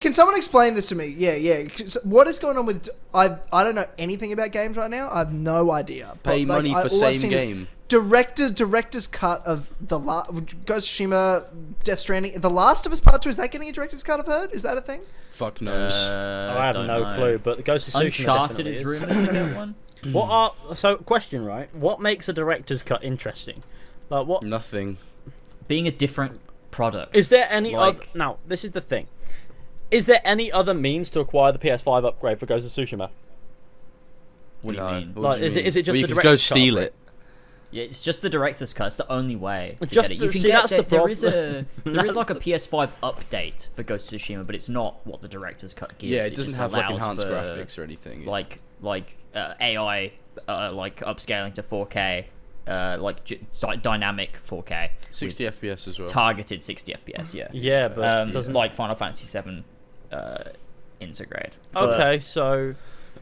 Can someone explain this to me? Yeah. What is going on with... I don't know anything about games right now. I have no idea. Pay money for same game. Director's cut of Ghost of Tsushima, Death Stranding. The Last of Us Part 2, is that getting a director's cut, I've heard? Is that a thing? Fuck knows. I have no clue, but the Ghost of Tsushima Uncharted is rumoured to get one. Question, right? What makes a director's cut interesting? Like what? Nothing. Being a different product. Is there any other... Now, this is the thing. Is there any other means to acquire the PS5 upgrade for Ghost of Tsushima? What do you mean? Like, is it just the director's director's cut? go steal it. Yeah, it's just the director's cut. It's the only way to Just get it. You can see, get that's the there is problem. there is like a PS5 update for Ghost of Tsushima, but it's not what the director's cut gives. Yeah, it doesn't just have like allows enhanced for, graphics or anything. Like AI, like upscaling to 4K, dynamic 4K, 60 FPS as well. targeted 60 FPS. Yeah. Yeah, but doesn't... like Final Fantasy 7 integrate. Okay, so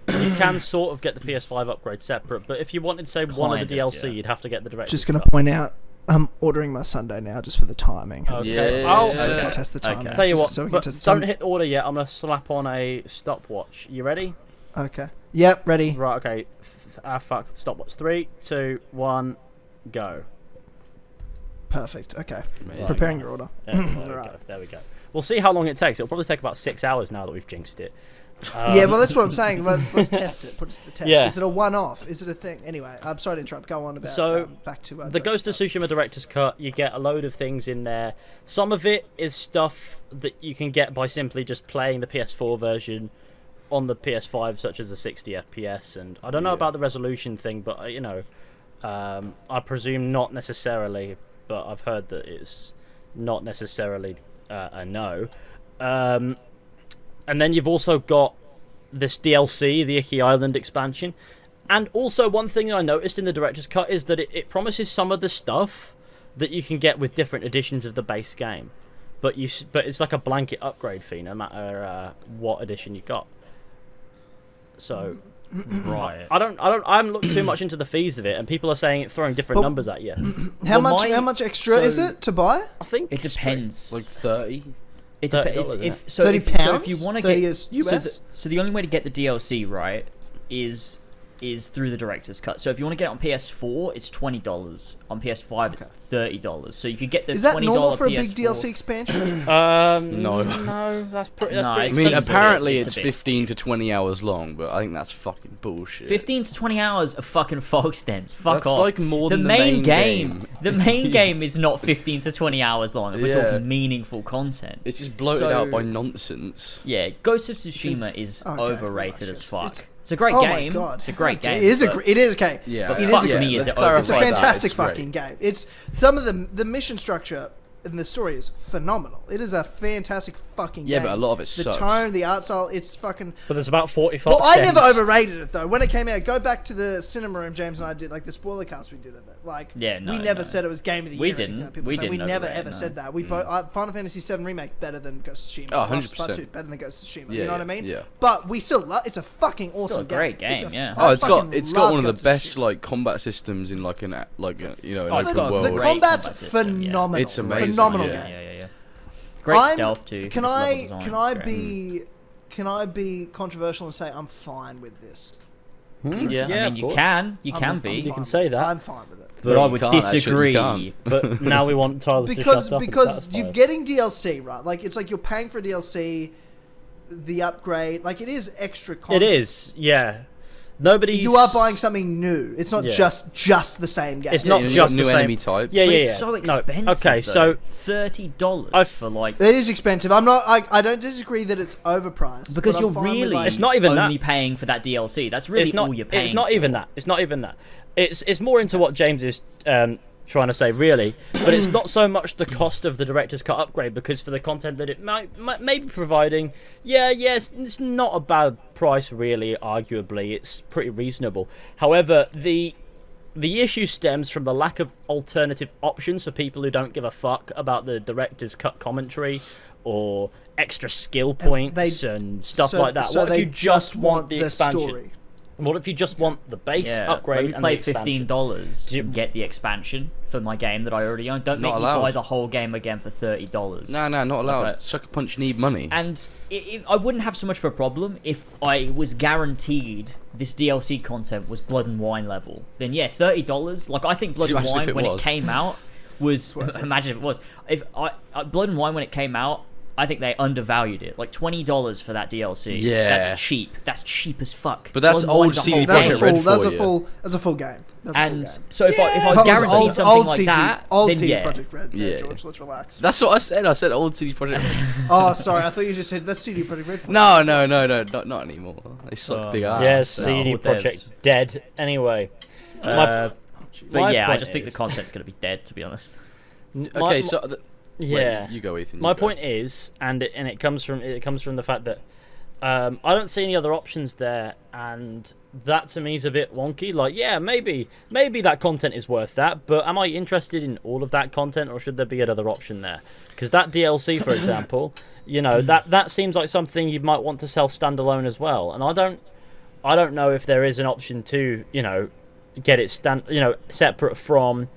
you can sort of get the PS5 upgrade separate, but if you wanted, say, one of the DLC, you'd have to get the director's Just going to cut. point out, I'm ordering my Sunday now just for the timing. Okay. So we can test the timing. Tell you what, So we can but test the don't timing. hit order yet. I'm going to slap on a stopwatch. You ready? Okay. Yep, ready. Right, okay. Fuck. Stopwatch. 3, 2, 1, go. Perfect. Okay. Amazing. Preparing your order. There we go. We'll see how long it takes. It'll probably take about 6 hours now that we've jinxed it. Yeah, well, that's what I'm saying. Let's test it. Put it to the test. Yeah. Is it a one-off? Is it a thing? Anyway, I'm sorry to interrupt. Go on about... So, back to... the Ghost of Tsushima Director's Cut, you get a load of things in there. Some of it is stuff that you can get by simply just playing the PS4 version on the PS5, such as the 60 FPS. And I don't know about the resolution thing, but, I presume not necessarily, but I've heard that it's not necessarily a no. And then you've also got this DLC, the Icky Island expansion. And also one thing I noticed in the Director's Cut is that it promises some of the stuff that you can get with different editions of the base game. But it's like a blanket upgrade fee no matter what edition you got. So Right. I haven't looked too much into the fees of it, and people are saying throwing different numbers at you. How much extra is it to buy? I think It depends. Like 30? It $30, depends. isn't it? So £30? if you want to 30 get is US? so the only way to get the DLC right is through the director's cut. So if you want to get it on PS4, it's $20. On PS5, it's $30. So you could get the Is that $20 normal for a PS4. big DLC expansion? No, that's pretty. No, That's I pretty mean, expensive. apparently It's a it's bit 15 to 20 hours long, but I think that's fucking bullshit. 15 to 20 hours of fucking fog stands. Fuck That's off. like more than the the main main game. The main game is not 15 to 20 hours long. If we're Yeah. talking meaningful content. It's just bloated So- out by nonsense. Yeah, Ghost of Tsushima is Okay, overrated right, as fuck. it's- It's a great Oh game. my god, It's a great game. It is but- it is okay. Yeah, But it fuck is a me, is let's it clarify It's a that. fantastic It's great. fucking game. It's some of the mission structure and the story is phenomenal. It is a fantastic fucking game. Yeah, but a lot of it the sucks. tone, the art style, it's fucking. But there's about 45. Well, I never overrated it though. When it came out, go back to the cinema room. James and I did like the spoiler cast we did of it. Like, Yeah, no, we never no. said it was game of the year. We or anything didn't. like people We say. didn't We never overrate it, ever no. said that. We Final Fantasy VII remake better than Ghost of Tsushima. Oh, Last 100%. Part 2 better than Ghost of Tsushima. Yeah, you know what yeah, I mean? yeah. But we still love. It's a fucking awesome a great game, It's a- yeah. I Oh, it's fucking got love one of the Ghost best Tsushima. like combat systems in like an Oh, open it's got world. The Great combat's combat system, yeah. phenomenal. It's amazing, Phenomenal yeah. game. Yeah. Great I'm- stealth too. Can level I design, can I great. be controversial and say I'm fine with this? Yeah. I mean, of you course. can I'm can fine be, You can with say it. that. I'm fine with it. but I You would can't, actually, you disagree. can't. But now we want Tyler to Because shut up and because satisfy you're us. getting DLC, right? Like it's like you're paying for DLC, the upgrade. Like it is extra It content. is, yeah. Nobody. You are buying something new. It's not Yeah. just the same game. It's Yeah, not you got just new the same enemy types. Yeah, But yeah, it's yeah. so No, expensive. okay, so $30 for like. It is expensive. I'm not. I don't disagree that it's overpriced. Because but you're I'm fine with, really like- It's not even only that. paying for that DLC. That's really all you're paying. It's not even that. It's not even that. It's more into what James is trying to say, really. But it's not so much the cost of the director's cut upgrade, because for the content that it may be providing, yes, it's not a bad price, really. Arguably, it's pretty reasonable. However, the issue stems from the lack of alternative options for people who don't give a fuck about the director's cut commentary or extra skill points and stuff like that. So What if they you just want the expansion? story. What if you just want the base upgrade Let me and play the expansion? $15 to you- get the expansion for my game that I already own. Don't Not make me allowed. buy the whole game again for $30. No, not allowed. Okay. Sucker Punch need money. And I wouldn't have so much of a problem if I was guaranteed this DLC content was Blood and Wine level. Then yeah, $30. Like I think Blood and Imagine if Wine it when was. it came out was imagine if it was. If Blood and Wine when it came out, I think they undervalued it. Like $20 for that DLC. Yeah. That's cheap. That's cheap as fuck. But that's Blood and old Wine's a CD whole That's Projekt a game. Red full. That's for a you. full. That's a full game. That's a full And game. so if I was That was guaranteed something like that, old then CD yeah. Project Red. Yeah, Yeah. George, let's relax. That's what I said. I said old CD Projekt Red. Oh, sorry. I thought you just said that's CD Project Red. No, not anymore. They suck big ass. Yeah, no, CD all Projekt devs. dead. Anyway, But my yeah, I point just think the is- content's gonna be dead, to be honest. Okay, so yeah. wait, you go, Ethan. My you go. point is, and it comes from the fact that I don't see any other options there, and that to me is a bit wonky. Like, yeah, maybe that content is worth that, but am I interested in all of that content, or should there be another option there? Because that DLC, for example, you know, that seems like something you might want to sell standalone as well, and I don't know if there is an option to, you know, get it separate from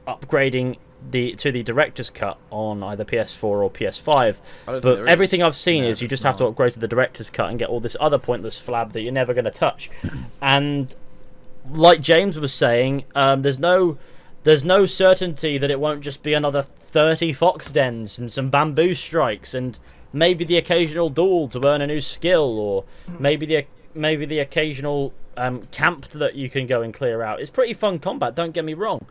upgrading to the director's cut on either PS4 or PS5. I don't think But there everything is. I've seen No, is you there's just have to not. upgrade to the director's cut and get all this other pointless flab that you're never going to touch. And like James was saying, there's no certainty that it won't just be another 30 fox dens and some bamboo strikes and maybe the occasional duel to earn a new skill, or maybe the occasional camp that you can go and clear out. It's pretty fun combat, don't get me wrong.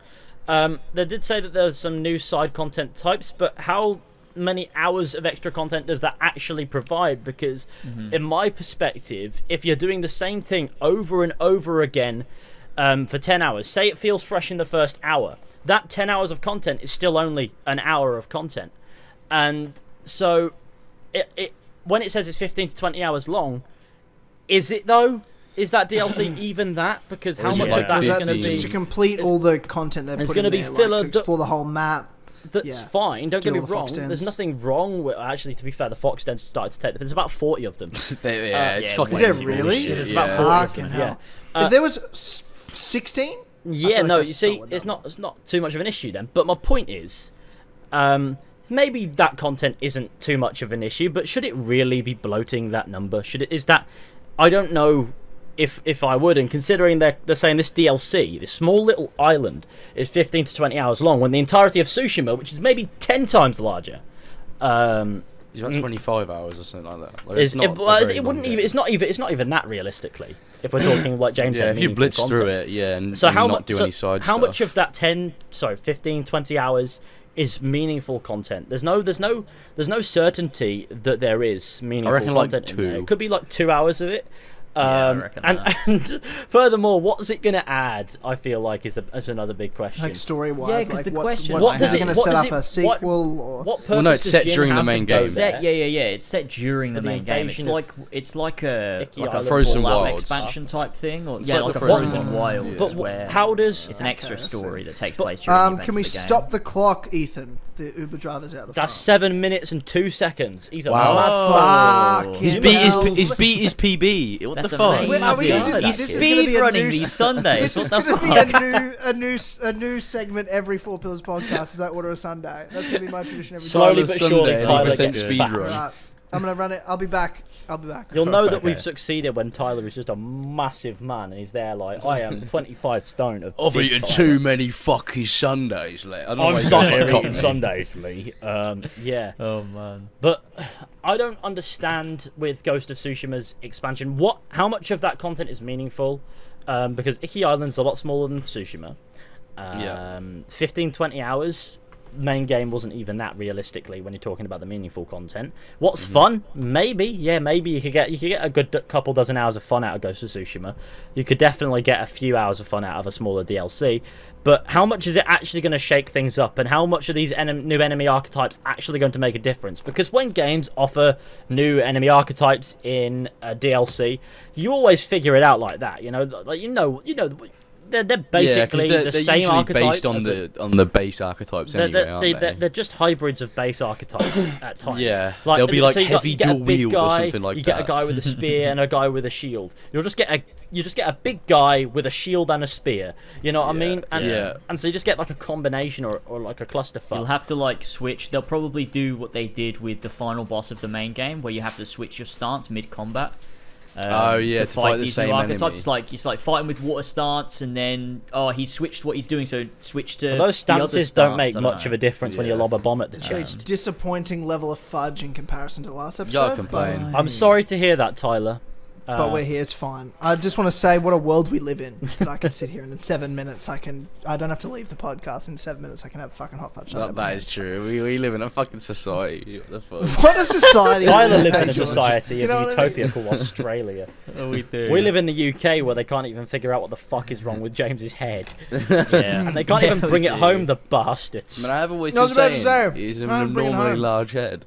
They did say that there's some new side content types, but how many hours of extra content does that actually provide? Because in my perspective, if you're doing the same thing over and over again for 10 hours, say it feels fresh in the first hour, that 10 hours of content is still only an hour of content. And so it when it says it's 15 to 20 hours long, is it though? Is that DLC even that? Because Or how is it much like of that's Is that going to be... just to complete all the content they're It's putting gonna in be there, filler like, to explore the whole map. That's Yeah. fine, don't Do get me all the wrong. fox dens. There's nothing wrong with... Actually, to be fair, the fox dens started to take... There's about 40 of them. It's yeah, fucking. Is there Way too really? bullshit. There's Yeah. about 40 of Fucking them, hell. yeah. If there was 16? Yeah, like no, that's you a see, solid it's number. not too much of an issue then. But my point is, maybe that content isn't too much of an issue, but should it really be bloating that number? Is that... I don't know if I would, and considering they're saying this DLC, this small little island, is 15 to 20 hours long, when the entirety of Tsushima, which is maybe 10 times larger, It's about 25 hours or something like that. Like, is it's not it, well, a very it long wouldn't game. even it's not even that realistically. If we're talking like James Yeah, said, if you meaningful blitz content. through it, yeah, and So and how not much? do So any side how stuff. much of that 15, 20 hours is meaningful content? There's no certainty that there is meaningful reckon, like, content in there. 2. It could be like 2 hours of it. I reckon that. And furthermore, what's it going to add? I feel like is another big question. Like story-wise, Yeah, 'cause like the what's question- What is does it it- going to what set does up it- a sequel? Or What purpose Well, no, it's does set Jin during the have main to go game. there? Yeah. It's set during the The main game. It's invasion of like a Icky like a Island. Frozen Fallout Wilds. expansion type thing, or It's yeah, like like the a Frozen Frozen Wilds. Wilds, But where how does it's an extra Okay, story that takes But, place during the events can we of the game. stop the clock, Ethan? The Uber driver's out the that's front. 7 minutes and 2 seconds? He's a Wow. mad Fuck. He's Fucking beat his hell. PB. What That's the fuck? amazing. Wait, are we gonna do That's this? This is Speed gonna be a running new these Sundays. This is What the going to be fuck? a new segment every Four Pillars podcast. Is that Order of Sunday? That's going to be my tradition every Slowly time. but Sunday, surely, and Tyler 100% gets speed fat. run. Right. I'm going to run it. I'll be back. You'll know that Okay. we've succeeded when Tyler is just a massive man and he's there like, I am 25 stone of I've big eaten Tyler. too many fucking Sundays, like. I don't know why I'm you sat guys here like eating Cockney. Sundays, Lee. Yeah. Oh man. But I don't understand with Ghost of Tsushima's expansion, how much of that content is meaningful? Because Icky Island's a lot smaller than Tsushima. 15-20 hours, main game wasn't even that realistically when you're talking about the meaningful content. What's fun? Maybe you could get a good couple dozen hours of fun out of Ghost of Tsushima. You could definitely get a few hours of fun out of a smaller DLC. But how much is it actually going to shake things up, and how much are these new enemy archetypes actually going to make a difference? Because when games offer new enemy archetypes in a DLC, you always figure it out like that. You know, they're 'cause basically they're the same usually archetype. based on the base archetypes anyway, aren't they? They're just hybrids of base archetypes at times. Yeah, they'll be like so heavy you get a dual big wield or guy, something like you that. get a guy with a spear and a guy with a shield. You just get a big guy with a shield and a spear. You know what I mean? And so you just get like a combination or like a clusterfuck. You'll have to like switch. They'll probably do what they did with the final boss of the main game, where you have to switch your stance mid-combat. To fight the these same new enemy. archetypes. It's like fighting with water stance, and then he switched what he's doing, so switch to Those the other stances don't stance, make I much of a difference when you lob a bomb at the It's a chest. disappointing level of fudge in comparison to the last episode. Y'all complain. I'm sorry to hear that, Tyler. But we're here, it's fine. I just want to say what a world we live in. That I can sit here and in 7 minutes I don't have to leave the podcast. In 7 minutes I can have a fucking hot fudge. That is true. We live in a fucking society. What the fuck? What a society. Tyler lives in a George. society You of know what I utopia called Australia. we do. We live in the UK where they can't even figure out what the fuck is wrong with James's head. Yeah. And they can't even bring it home, the bastards. I mean, I have always No, I been was about to saying say, he's an I'm bringing abnormally home. large head.